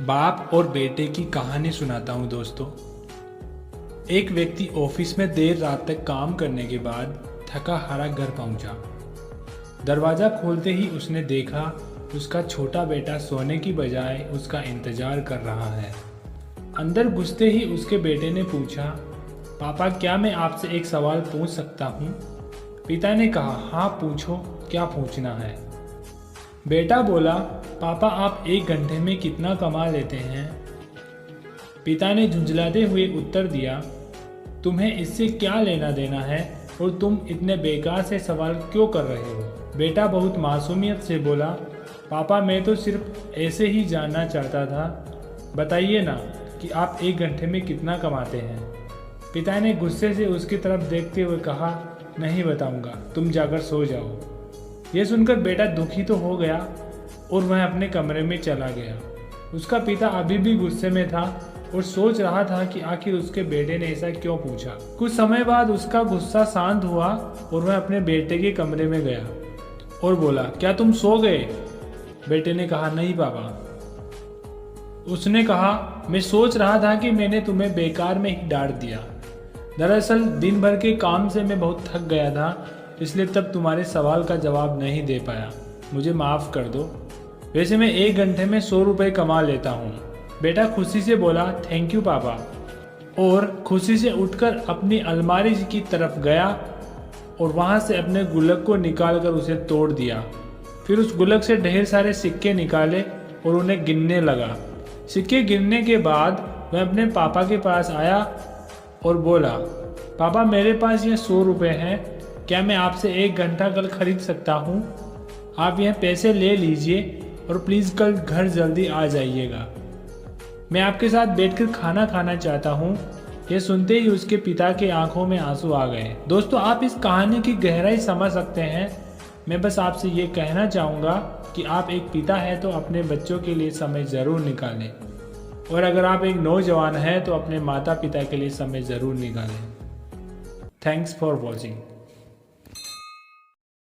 बाप और बेटे की कहानी सुनाता हूँ दोस्तों। एक व्यक्ति ऑफिस में देर रात तक काम करने के बाद थका हारा घर पहुंचा। दरवाज़ा खोलते ही उसने देखा उसका छोटा बेटा सोने की बजाय उसका इंतजार कर रहा है। अंदर घुसते ही उसके बेटे ने पूछा, पापा क्या मैं आपसे एक सवाल पूछ सकता हूँ? पिता ने कहा, हाँ पूछो, क्या पूछना है? बेटा बोला, पापा आप एक घंटे में कितना कमा लेते हैं? पिता ने झुंझलाते हुए उत्तर दिया, तुम्हें इससे क्या लेना देना है और तुम इतने बेकार से सवाल क्यों कर रहे हो? बेटा बहुत मासूमियत से बोला, पापा मैं तो सिर्फ ऐसे ही जानना चाहता था, बताइए ना कि आप एक घंटे में कितना कमाते हैं? पिता ने गुस्से से उसकी तरफ देखते हुए कहा, नहीं बताऊंगा, तुम जाकर सो जाओ। यह सुनकर बेटा दुखी तो हो गया और वह अपने कमरे में चला गया। उसका पिता अभी भी गुस्से में था और सोच रहा था कि आखिर उसके बेटे ने ऐसा क्यों पूछा। कुछ समय बाद उसका गुस्सा शांत हुआ और वह अपने बेटे के कमरे में गया और बोला, क्या तुम सो गए? बेटे ने कहा, नहीं पापा। उसने कहा, मैं सोच रहा था कि मैंने तुम्हें बेकार में ही डांट दिया। दरअसल दिन भर के काम से मैं बहुत थक गया था, इसलिए तब तुम्हारे सवाल का जवाब नहीं दे पाया। मुझे माफ़ कर दो। वैसे मैं एक घंटे में 100 रुपये कमा लेता हूँ। बेटा खुशी से बोला, थैंक यू पापा, और खुशी से उठकर अपनी अलमारी की तरफ गया और वहाँ से अपने गुल्लक को निकालकर उसे तोड़ दिया। फिर उस गुल्लक से ढेर सारे सिक्के निकाले और उन्हें गिनने लगा। सिक्के गिनने के बाद वह अपने पापा के पास आया और बोला, पापा मेरे पास ये 100 रुपये हैं, क्या मैं आपसे एक घंटा कल खरीद सकता हूँ? आप यह पैसे ले लीजिए और प्लीज़ कल घर जल्दी आ जाइएगा। मैं आपके साथ बैठकर खाना खाना चाहता हूँ। यह सुनते ही उसके पिता के आंखों में आंसू आ गए। दोस्तों आप इस कहानी की गहराई समझ सकते हैं। मैं बस आपसे ये कहना चाहूँगा कि आप एक पिता हैं तो अपने बच्चों के लिए समय ज़रूर निकालें, और अगर आप एक नौजवान हैं तो अपने माता पिता के लिए समय ज़रूर निकालें। Thanks for watching.